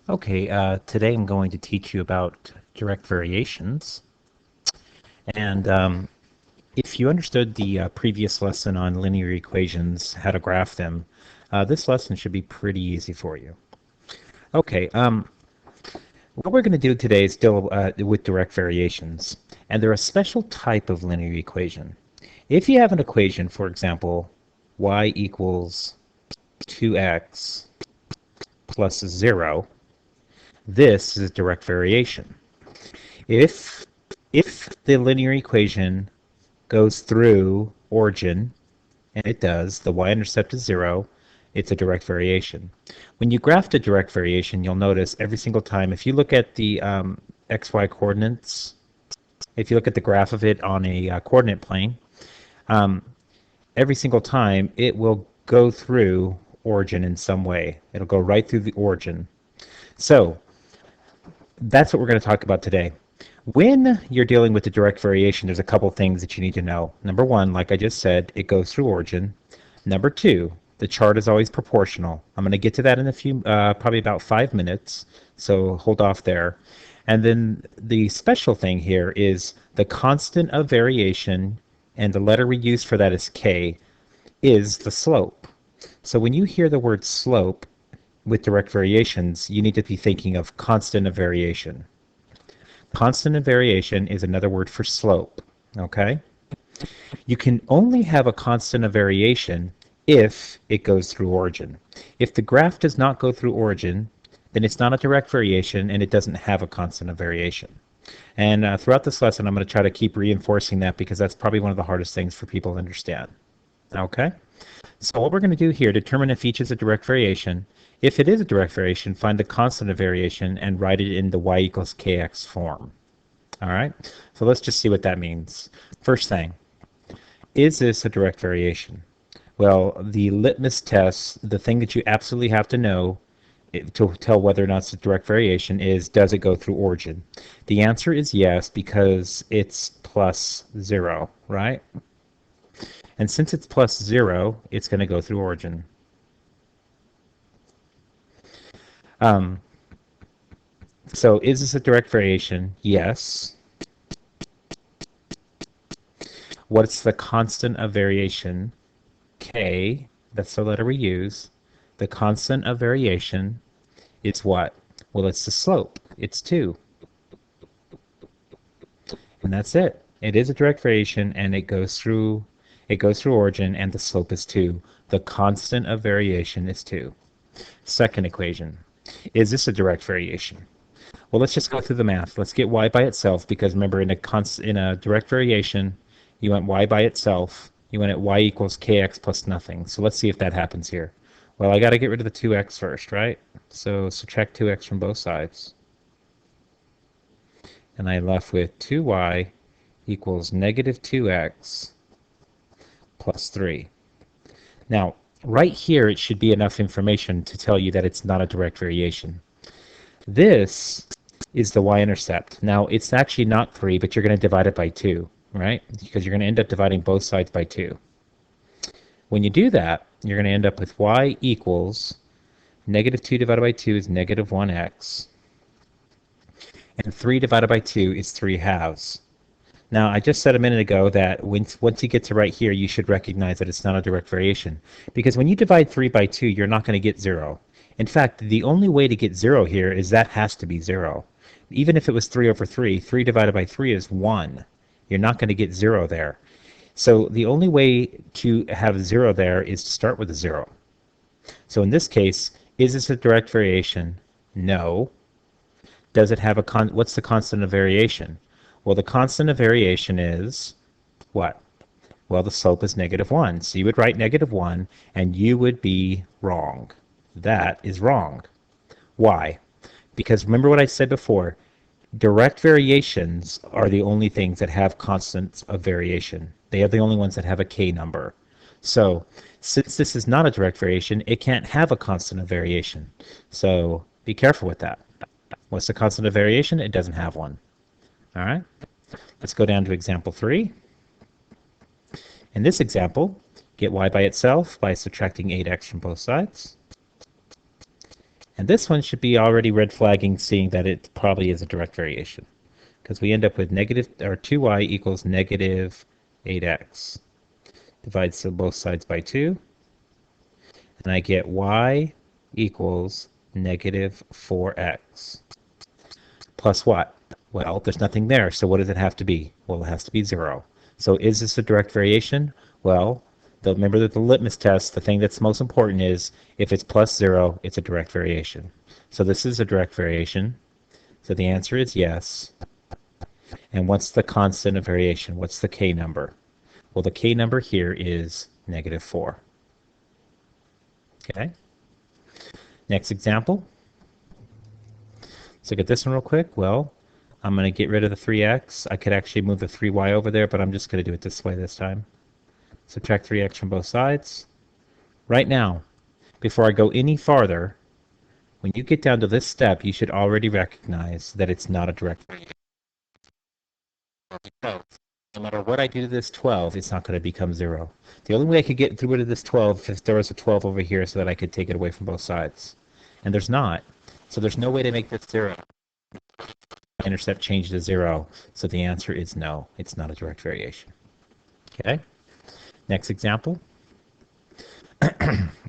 Okay, today I'm going to teach you about direct variations. And if you understood the previous lesson on linear equations, how to graph them, this lesson should be pretty easy for you. Okay, what we're going to do today is deal with direct variations. And they're a special type of linear equation. If you have an equation, for example, y equals 2x plus 0, this is a direct variation. If if the linear equation goes through origin, and it does, the y-intercept is 0, it's a direct variation. When you graph a direct variation, you'll notice every single time, if you look at the xy coordinates, if you look at the graph of it on a coordinate plane, um, every single time it will go through origin in some way. It'll go right through the origin. So that's what we're going to talk about today. When you're dealing with the direct variation, there's a couple things that you need to know. Number one, like I just said, it goes through origin. Number two, the chart is always proportional. I'm going to get to that in a few, probably about 5 minutes, so hold off there. And then the special thing here is the constant of variation, and the letter we use for that is k, is the slope. So when you hear the word slope with direct variations, you need to be thinking of constant of variation. Constant of variation is another word for slope, okay? You can only have a constant of variation if it goes through origin. If the graph does not go through origin, then it's not a direct variation and it doesn't have a constant of variation. And throughout this lesson, I'm going to try to keep reinforcing that because that's probably one of the hardest things for people to understand. Okay? So what we're going to do here, determine if each is a direct variation. If it is a direct variation, find the constant of variation and write it in the y equals kx form. All right? So let's just see what that means. First thing, is this a direct variation? Well, the litmus test, the thing that you absolutely have to know to tell whether or not it's a direct variation is, does it go through origin? The answer is yes, because it's plus 0, right? And since it's plus 0, it's going to go through origin. Um, so is this a direct variation? Yes. What's the constant of variation? K, that's the letter we use. The constant of variation is what? Well, it's the slope. It's 2. And that's it. It is a direct variation, and it goes through origin, and the slope is 2. The constant of variation is 2. Second equation. Is this a direct variation? Well, let's just go through the math. Let's get y by itself, because remember, in a direct variation, you want y by itself. You want it y equals kx plus nothing. So let's see if that happens here. Well, I got to get rid of the 2x first, right? So subtract 2x from both sides. And I'm left with 2y equals negative 2x plus 3. Now, right here, it should be enough information to tell you that it's not a direct variation. This is the y-intercept. Now, it's actually not 3, but you're going to divide it by 2, right? Because you're going to end up dividing both sides by 2. When you do that, you're going to end up with y equals negative 2 divided by 2 is negative 1x, and 3 divided by 2 is 3 halves. Now, I just said a minute ago that once you get to right here, you should recognize that it's not a direct variation. Because when you divide 3 by 2, you're not going to get 0. In fact, the only way to get 0 here is that has to be 0. Even if it was 3 over 3, 3 divided by 3 is 1. You're not going to get 0 there. So the only way to have 0 there is to start with a 0. So in this case, is this a direct variation? No. Does it have what's the constant of variation? Well, the constant of variation is what? Well, the slope is negative 1. So you would write negative 1, and you would be wrong. That is wrong. Why? Because remember what I said before, direct variations are the only things that have constants of variation. They are the only ones that have a k number. So since this is not a direct variation, it can't have a constant of variation. So be careful with that. What's the constant of variation? It doesn't have one. All right, let's go down to example 3. In this example, get y by itself by subtracting 8x from both sides. And this one should be already red flagging, seeing that it probably is a direct variation. Because we end up with negative, or 2y equals negative 8x. Divides both sides by 2. And I get y equals negative 4x. Plus what? Well, there's nothing there, so what does it have to be? Well, it has to be 0. So is this a direct variation? Well, remember that the litmus test, the thing that's most important is if it's plus 0, it's a direct variation. So this is a direct variation. So the answer is yes. And what's the constant of variation? What's the k number? Well, the k number here is negative 4. Okay. Next example. Let's look at this one real quick. Well, I'm going to get rid of the 3x. I could actually move the 3y over there, but I'm just going to do it this way this time. Subtract 3x from both sides. Right now, before I go any farther, when you get down to this step, you should already recognize that it's not a direct variation. No matter what I do to this 12, it's not going to become 0. The only way I could get rid of this 12 is if there was a 12 over here so that I could take it away from both sides. And there's not. So there's no way to make this 0. Intercept change to 0. So the answer is no. It's not a direct variation. Okay. Next example.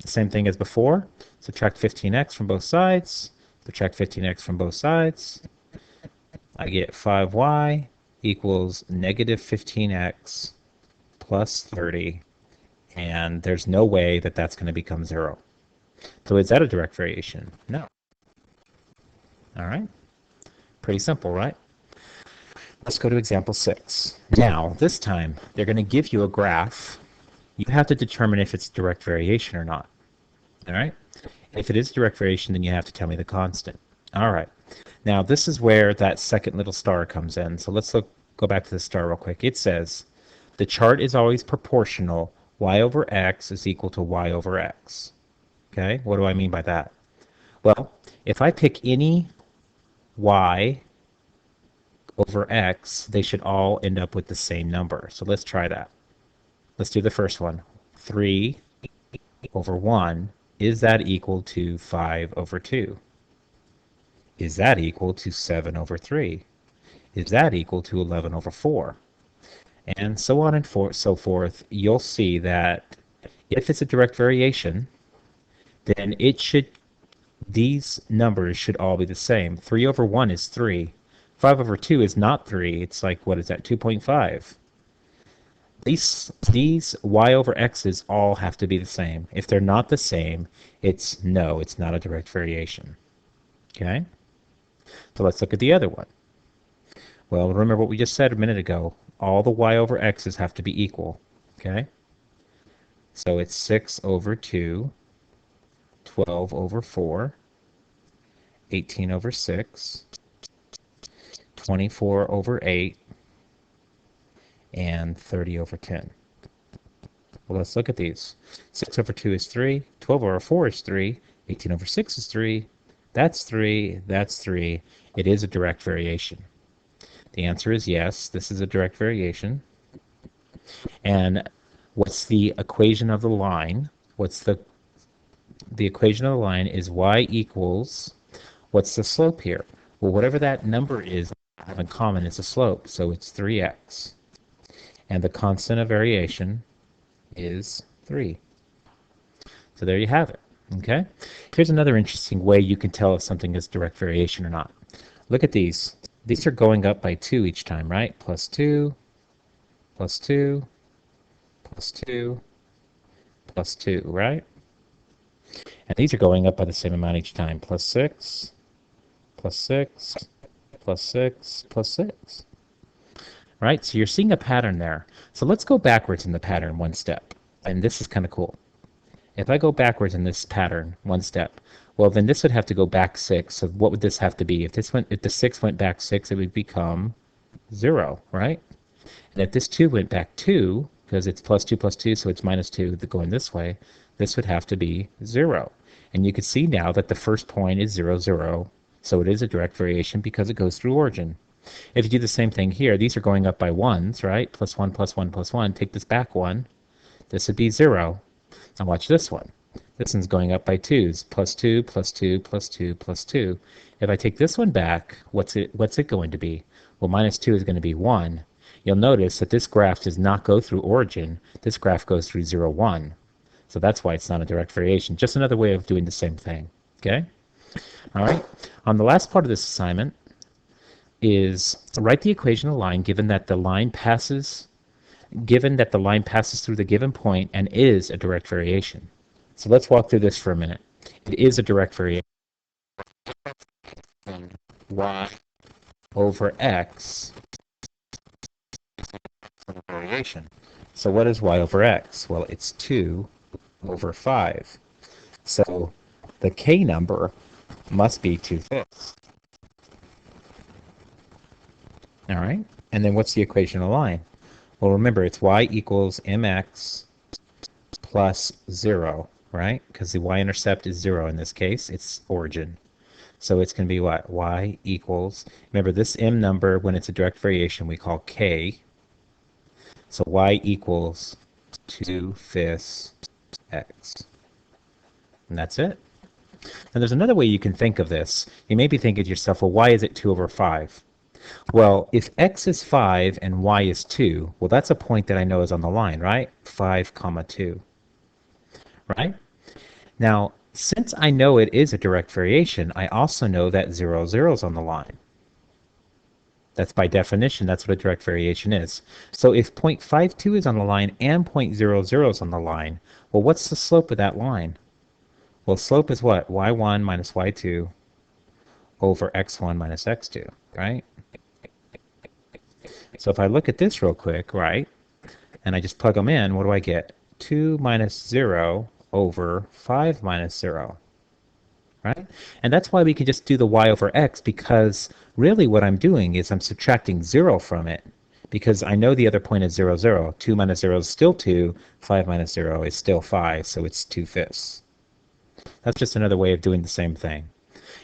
Same thing as before. Subtract 15x from both sides. Subtract 15x from both sides. I get 5y equals negative 15x plus 30. And there's no way that that's going to become 0. So is that a direct variation? No. All right. Pretty simple, right? Let's go to example 6. Now, this time, they're going to give you a graph. You have to determine if it's direct variation or not. All right? If it is direct variation, then you have to tell me the constant. All right. Now, this is where that second little star comes in. So let's go back to the star real quick. It says, the chart is always proportional. Y over x is equal to y over x. Okay? What do I mean by that? Well, if I pick any y over x, they should all end up with the same number. So let's try that. Let's do the first one. 3 over 1, is that equal to 5 over 2? Is that equal to 7 over 3? Is that equal to 11 over 4? And so on and so forth. You'll see that if it's a direct variation, then these numbers should all be the same. 3 over 1 is 3. 5 over 2 is not 3. It's like, what is that, 2.5? These y over x's all have to be the same. If they're not the same, it's not a direct variation. Okay? So let's look at the other one. Well, remember what we just said a minute ago. All the y over x's have to be equal. Okay? So it's 6 over 2, 12 over 4, 18 over 6, 24 over 8, and 30 over 10. Well, let's look at these. 6 over 2 is 3, 12 over 4 is 3, 18 over 6 is 3, that's 3, that's 3. It is a direct variation. The answer is yes, this is a direct variation. And what's the equation of the line? What's the equation of the line is y equals, what's the slope here? Well, whatever that number is in common is a slope, so it's 3x. And the constant of variation is 3. So there you have it. Okay? Here's another interesting way you can tell if something is direct variation or not. Look at these. These are going up by 2 each time, right? Plus 2, plus 2, plus 2, plus 2, right? And these are going up by the same amount each time. Plus 6, plus 6, plus 6, plus 6. Right? So you're seeing a pattern there. So let's go backwards in the pattern one step. And this is kind of cool. If I go backwards in this pattern one step, well, then this would have to go back 6. So what would this have to be? If the 6 went back 6, it would become 0, right? And if this 2 went back 2, because it's plus 2, so it's minus 2 going this way, this would have to be 0. And you can see now that the first point is 0, 0. So it is a direct variation because it goes through origin. If you do the same thing here, these are going up by 1s, right? Plus 1, plus 1, plus 1. Take this back 1. This would be 0. Now watch this one. This one's going up by 2s. Plus 2, plus 2, plus 2, plus 2. If I take this one back, what's it going to be? Well, minus 2 is going to be 1. You'll notice that this graph does not go through origin. This graph goes through 0, 1. So that's why it's not a direct variation. Just another way of doing the same thing. Okay? All right. On the last part of this assignment is write the equation of the line given that the line passes through the given point and is a direct variation. So let's walk through this for a minute. It is a direct variation. Y over X variation. So what is Y over X? Well, it's 2 over 5. So the K number must be 2/5. All right? And then what's the equation of the line? Well, remember, it's Y equals mx plus 0, right? Because the y-intercept is 0 in this case. It's origin. So it's going to be what? Y equals, remember this m number, when it's a direct variation, we call k. So y equals 2/5 x. And that's it. Now there's another way you can think of this. You may be thinking to yourself, well, why is it 2 over 5? Well, if x is 5 and y is 2, well, that's a point that I know is on the line, right? 5, comma 2. Right? Now, since I know it is a direct variation, I also know that 0, 0 is on the line. That's by definition, that's what a direct variation is. So if 0.52 is on the line and 0.00 is on the line, well, what's the slope of that line? Well, slope is what? y1 minus y2 over x1 minus x2, right? So if I look at this real quick, right, and I just plug them in, what do I get? 2 minus 0 over 5 minus 0, right? And that's why we can just do the y over x, because really what I'm doing is I'm subtracting 0 from it, because I know the other point is 0, 0. 2 minus 0 is still 2, 5 minus 0 is still 5, so it's 2/5. That's just another way of doing the same thing.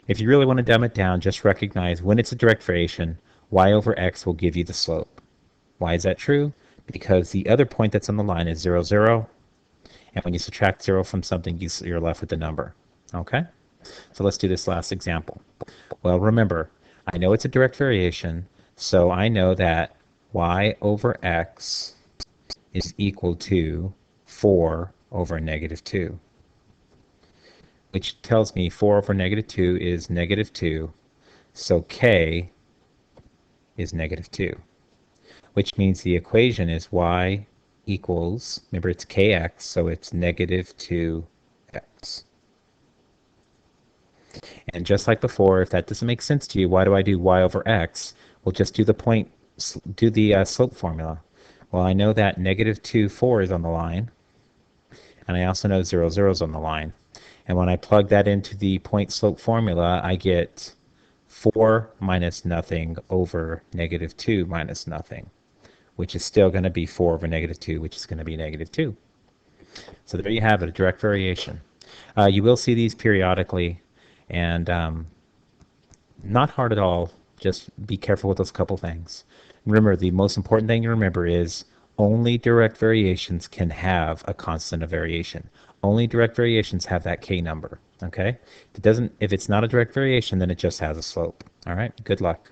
If you really want to dumb it down, just recognize when it's a direct variation, y over x will give you the slope. Why is that true? Because the other point that's on the line is 0, 0, and when you subtract 0 from something, you're left with the number. Okay? So let's do this last example. Well, remember, I know it's a direct variation, so I know that y over x is equal to 4 over negative 2, which tells me 4 over negative 2 is negative 2, so k is negative 2, which means the equation is y equals, remember it's kx, so it's negative 2x. And just like before, if that doesn't make sense to you, why do I do y over x? Well, just do the slope formula. Well, I know that negative 2, 4 is on the line, and I also know 0, 0 is on the line. And when I plug that into the point slope formula, I get 4 minus nothing over negative 2 minus nothing, which is still going to be 4 over negative 2, which is going to be negative 2. So there you have it, a direct variation. You will see these periodically, and not hard at all. Just be careful with those couple things. Remember, the most important thing to remember is only direct variations can have a constant of variation. Only direct variations have that k number. Okay? If it's not a direct variation, then it just has a slope. All right? Good luck.